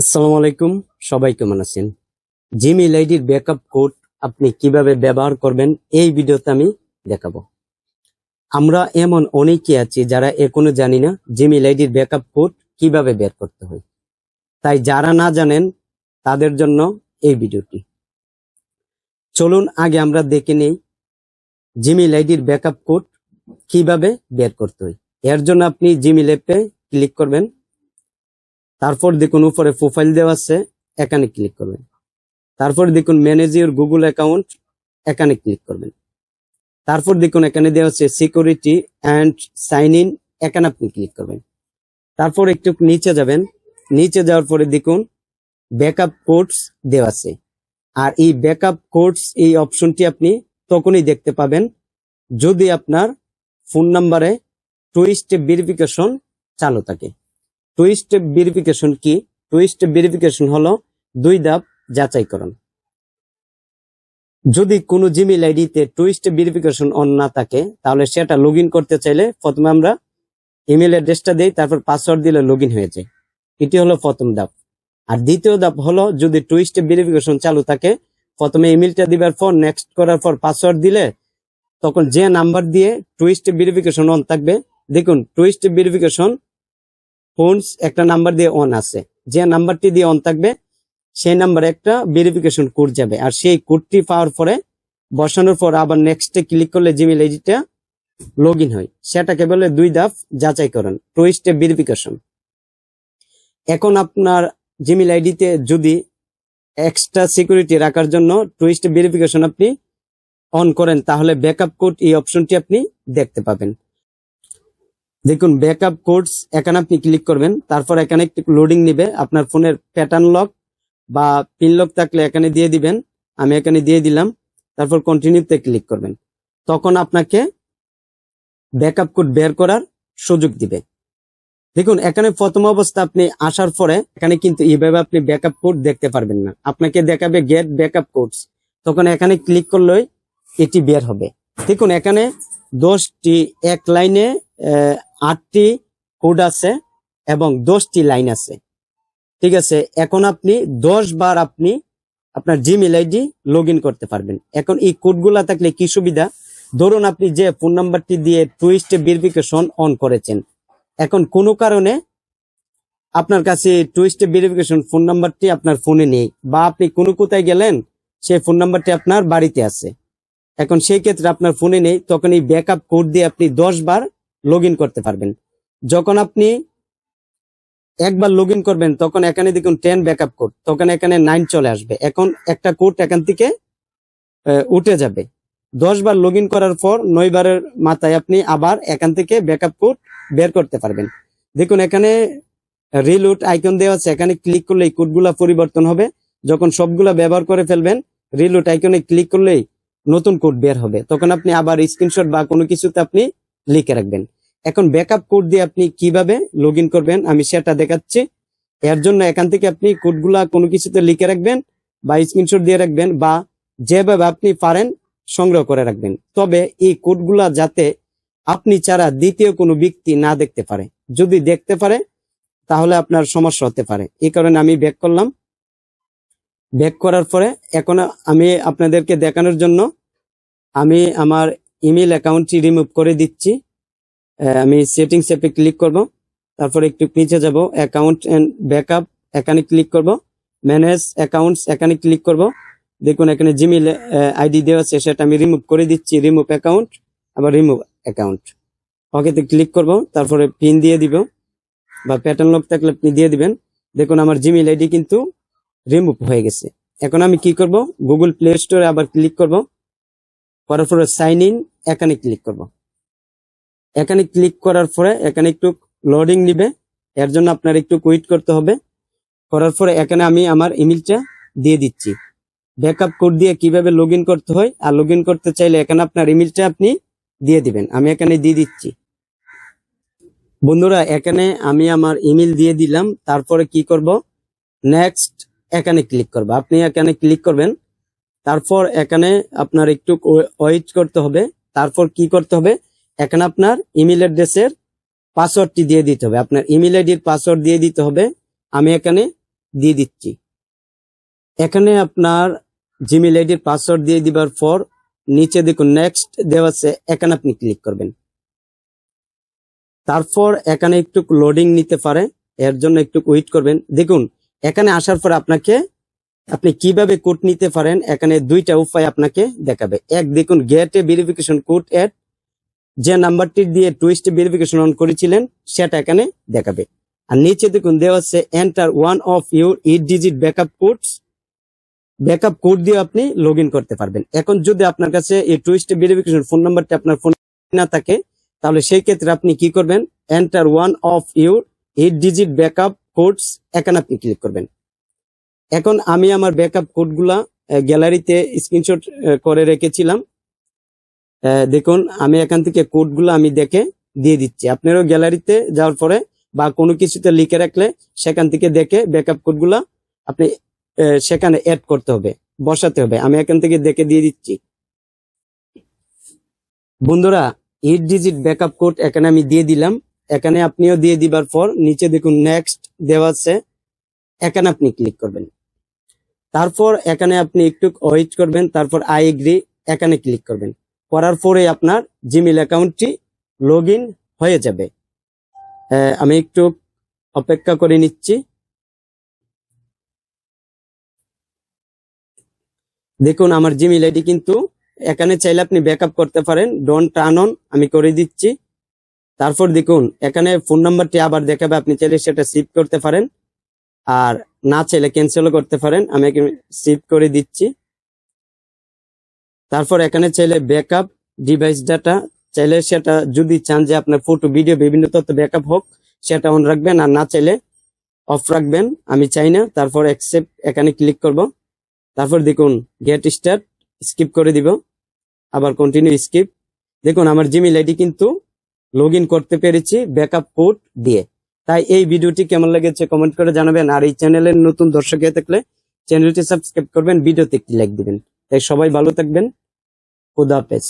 আসসালামু আলাইকুম, সবাই কেমন আছেন? জিমেইল আইডির ব্যাকআপ কোড আপনি কিভাবে ব্যবহার করবেন এই ভিডিওতে আমি দেখাবো। আমরা এমন অনেকে আছি যারা এখনো জানি না জিমেইল আইডির ব্যাকআপ কোড কিভাবে বের করতে হয়। তাই যারা না জানেন তাদের জন্য এই ভিডিওটি। চলুন আগে আমরা দেখে নেই জিমেইল আইডির ব্যাকআপ কোড কিভাবে বের করতে হয়। এর জন্য আপনি জিমেইল অ্যাপে ক্লিক করবেন, তারপর দেখুন উপরে প্রোফাইল দেওয়া আছে, এখানে ক্লিক করবেন। তারপর দেখুন ম্যানেজ ইউর গুগল অ্যাকাউন্ট, এখানে ক্লিক করবেন। তারপর দেখুন এখানে দেওয়া আছে সিকিউরিটি অ্যান্ড সাইন ইন, এখানে আপনি ক্লিক করবেন। তারপর একটু নিচে যাবেন, নিচে যাওয়ার পরে দেখুন ব্যাকআপ কোডস দেওয়া আছে। আর এই ব্যাকআপ কোডস এই অপশনটি আপনি তখনই দেখতে পাবেন যদি আপনার ফোন নাম্বারে টু স্টেপ ভেরিফিকেশন চালু থাকে। টু স্টেপ ভেরিফিকেশন কি? টু স্টেপ ভেরিফিকেশন হলো 2 ধাপ যাচাইকরণ। যদি কোনো জিমেইল আইডিতে টু স্টেপ ভেরিফিকেশন অন না থাকে তাহলে সেটা লগ করতে চাইলে প্রথমে আমরা ইমেল অ্যাড্রেসটা দেই, তারপর পাসওয়ার্ড দিলে লগ হয়ে যায়। এটি হলো প্রথম ধাপ। আর দ্বিতীয় ধাপ হলো যদি টু স্টেপ ভেরিফিকেশন চালু থাকে, প্রথমে ইমেলটা দিবার পর নেক্সট করার পর পাসওয়ার্ড দিলে তখন যে নাম্বার দিয়ে টু স্টেপ ভেরিফিকেশন অন থাকবে, দেখুন টু স্টেপ ভেরিফিকেশন ফোনস একটা নাম্বার দিয়ে অন আছে, যে নাম্বারটি দিয়ে অন থাকবে সেই নাম্বারে একটা ভেরিফিকেশন কোড যাবে। আর সেই কোডটি পাওয়ার পরে বসানোর পর আবার নেক্সটে ক্লিক করলে জিমেইল আইডিটা লগ হয়। সেটাকে বলে 2 ধাপ যাচাইকরণ, টু স্টেপ ভেরিফিকেশন। এখন আপনার জিমেইল আইডিতে যদি এক্সট্রা সিকিউরিটি রাখার জন্য টু স্টেপ ভেরিফিকেশন আপনি অন করেন তাহলে ব্যাকআপ কোড এই অপশনটি আপনি দেখতে পাবেন। দেখুন ব্যাকআপ কোডস, এখানে আপনি ক্লিক করবেন। তারপর এখানে একটু লোডিং নিবে, আপনার ফোনের প্যাটার্ন লক বা পিন লক থাকলে এখানে দিয়ে দিবেন। আমি এখানে দিয়ে দিলাম, তারপর কন্টিনিউতে ক্লিক করবেন। তখন আপনাকে ব্যাকআপ কোড বের করার সুযোগ দিবে। দেখুন এখানে প্রথম অবস্থা আপনি আসার পরে এখানে কিন্তু এইভাবে আপনি ব্যাকআপ কোড দেখতে পারবেন না, আপনাকে দেখাবে গেট ব্যাকআপ কোডস। তখন এখানে ক্লিক করলেই এটি বের হবে। দেখুন এখানে 10টি এক লাইনে 8টি কোড আছে এবং 10টি লাইন আছে। ঠিক আছে, এখন আপনি 10 বার আপনি আপনার জিমেইল আইডি লগ করতে পারবেন। এখন এই কোডগুলা থাকলে কি সুবিধা, ধরুন আপনি যে ফোন নাম্বারটি দিয়ে টু স্টেপ ভেরিফিকেশন অন করেছেন, এখন কোনো কারণে আপনার কাছে টু স্টেপ ভেরিফিকেশন ফোন নাম্বারটি আপনার ফোনে নেই, বা আপনি কোনো কোথায় গেলেন সেই ফোন নাম্বারটি আপনার বাড়িতে আছে, এখন সেই ক্ষেত্রে আপনার ফোনে নেই, তখন এই ব্যাকআপ কোড দিয়ে আপনি 10 বার লগ করতে পারবেন। যখন আপনি একবার লগ করবেন তখন এখানে দেখুন 10 ব্যাকআপ কোড, তখন এখানে 9 চলে আসবে। এখন একটা কোড এখান থেকে উঠে যাবে। 10 বার লগ করার পর 9 বারের মাথায় আপনি আবার এখান থেকে ব্যাকআপ কোড বের করতে পারবেন। দেখুন এখানে রিলোড আইকন দেওয়া আছে, এখানে ক্লিক করলে এই কোডগুলা পরিবর্তন হবে। যখন সবগুলা ব্যবহার করে ফেলবেন রিলোড আইকনে ক্লিক করলেই নতুন কোড বের হবে, তখন আপনি আবার স্ক্রিনশট বা কোনো কিছুতে আপনি লিখে রাখবেন। এখন ব্যাকআপ কোড দিয়ে আপনি কিভাবে লগ করবেন আমি সেটা দেখাচ্ছি। এর জন্য এখান থেকে আপনি কোডগুলা কোনো কিছুতে লিখে রাখবেন বা স্ক্রিনশট দিয়ে রাখবেন, বা যেভাবে আপনি পারেন সংগ্রহ করে রাখবেন। তবে এই কোডগুলা যাতে আপনি ছাড়া দ্বিতীয় কোনো ব্যক্তি না দেখতে পারে, যদি দেখতে পারে তাহলে আপনার সমস্যা হতে পারে। এই কারণে আমি ব্যাক করলাম। ব্যাক করার পরে এখন আমি আপনাদেরকে দেখানোর জন্য আমি আমার ইমেল অ্যাকাউন্টটি রিমুভ করে দিচ্ছি। আমি সেটিংস অ্যাপে ক্লিক করব, তারপর একটু নিচে যাব, অ্যাকাউন্ট এন্ড ব্যাকআপ, এখানে ক্লিক করব, ম্যানেজ অ্যাকাউন্টস, এখানে ক্লিক করব। দেখুন এখানে জিমেইল আইডি দেওয়া আছে, সেটা আমি রিমুভ করে দিচ্ছি। রিমুভ অ্যাকাউন্ট, আবার রিমুভ অ্যাকাউন্ট, ওকেতে ক্লিক করব। তারপরে পিন দিয়ে দিব বা প্যাটার্ন লক থাকলে আপনি দিয়ে দিবেন। দেখুন আমার জিমেইল আইডি কিন্তু রিমুভ হয়ে গেছে। এখন আমি কি করব, গুগল প্লে স্টোরে আবার ক্লিক করব, করার পরে সাইন ইন, এখানে ক্লিক করব। এখানে ক্লিক করার পরে এখানে একটু লোডিং নিবে, এর জন্য আপনার একটু ওয়েট করতে হবে। করার পরে এখানে আমি আমার ইমেলটা দিয়ে দিচ্ছি। ব্যাকআপ কোড দিয়ে কিভাবে লগ করতে হয় আর লগ করতে চাইলে এখানে আপনার ইমেলটা আপনি দিয়ে দিবেন। আমি এখানে দিয়ে দিচ্ছি। বন্ধুরা এখানে আমি আমার ইমেল দিয়ে দিলাম। তারপরে কি করব, নেক্সট এখানে ক্লিক করব। আপনি এখানে ক্লিক করবেন, তারপর এখানে আপনার একটু ওয়েট করতে হবে। তারপর কি করতে হবে, এখানে আপনার ইমেল অ্যাড্রেসের পাসওয়ার্ডটি দিয়ে দিতে হবে, আপনার ইমেল আইডির পাসওয়ার্ড দিয়ে দিতে হবে। আমি এখানে দিয়ে দিচ্ছি। এখানে আপনার জিমেইল আইডির পাসওয়ার্ড দিয়ে দিবার পর নিচে দেখুন নেক্সট দেওয়া আছে, এখানে আপনি ক্লিক করবেন। তারপর এখানে একটু লোডিং নিতে পারে, এর জন্য একটু ওয়েট করবেন। দেখুন এখানে আসার পর আপনি কিভাবে কোড নিতে পারেন, এখানে দুইটা উপায় আপনাকে দেখাবে। এক দেখুন গেট এ ভেরিফিকেশন কোড এট, যে নাম্বারটি দিয়ে টুইস্ট ভেরিফিকেশন অন করেছিলেন সেটা এখানে দেখাবে। আর নিচে দেখুন দেওয়া আছে enter one of your 8 digit backup codes, backup code দিয়ে আপনি লগ ইন করতে পারবেন। এখন যদি আপনার কাছে এই টুইস্ট ভেরিফিকেশন ফোন নাম্বারটি আপনার ফোন না থাকে, তাহলে সেই ক্ষেত্রে আপনি কি করবেন, enter one of your 8 digit backup codes, এখানে আপনি ক্লিক করবেন। এখন আমি আমার ব্যাকআপ কোডগুলা গ্যালারিতে স্ক্রিনশট করে রেখেছিলাম। দেখুন আমি এখান থেকে কোডগুলো আমি দেখে দিয়ে দিচ্ছি। আপনারও গ্যালারিতে যাওয়ার পরে বা কোনো কিছুতে লিখে রাখলে সেখান থেকে দেখে ব্যাকআপ কোডগুলা আপনি সেখানে অ্যাড করতে হবে, বসাতে হবে। আমি এখান থেকে দেখে দিয়ে দিচ্ছি। বন্ধুরা 8 ডিজিট ব্যাকআপ কোড এখানে আমি দিয়ে দিলাম। এখানে আপনিও দিয়ে দিবার পর নিচে দেখুন নেক্সট দেওয়া আছে, এখানে আপনি ক্লিক করবেন। তারপর এখানে আপনি একটু ওয়েট করবেন, তারপর আই এগ্রি এখানে ক্লিক করবেন। করার পরে আপনার জিমেইল অ্যাকাউন্টটি লগ ইন হয়ে যাবে। আমি একটু অপেক্ষা করে নিচ্ছি। দেখুন আমার জিমেইল আইডি কিন্তু এখানে চাইলে আপনি ব্যাকআপ করতে পারেন, ডোন্ট টার্ন অন আমি করে দিচ্ছি। তারপর দেখুন এখানে ফোন নাম্বারটি আবার দেখাবে, আপনি চাইলে সেটা সেভ করতে পারেন, আর না চাইলে ক্যান্সেলও করতে পারেন। আমি সেভ করে দিচ্ছি। তারপর এখানে চাইলে ব্যাকআপ ডিভাইস ডাটা, চাইলে সেটা যদি চান যে আপনার ফটো ভিডিও বিভিন্ন তথ্য ব্যাকআপ হোক সেটা অন রাখবেন, আর না চাইলে অফ রাখবেন। আমি চাই না। তারপর অ্যাকসেপ্ট এখানে ক্লিক করব। তারপর দেখুন গেট স্টার্ট স্কিপ করে দিব, আবার কন্টিনিউ স্কিপ। দেখুন আমার জিমেইল আইডি কিন্তু লগ ইন করতে পেরেছি ব্যাকআপ কোড দিয়ে। তাই এই ভিডিওটি কেমন লেগেছে কমেন্ট করে জানাবেন, আর এই চ্যানেলের নতুন দর্শক হয়ে থাকলে চ্যানেলটি সাবস্ক্রাইব করবেন, ভিডিওতে একটি লাইক দিবেন। তাই সবাই ভালো থাকবেন, খুদা হাফেজ।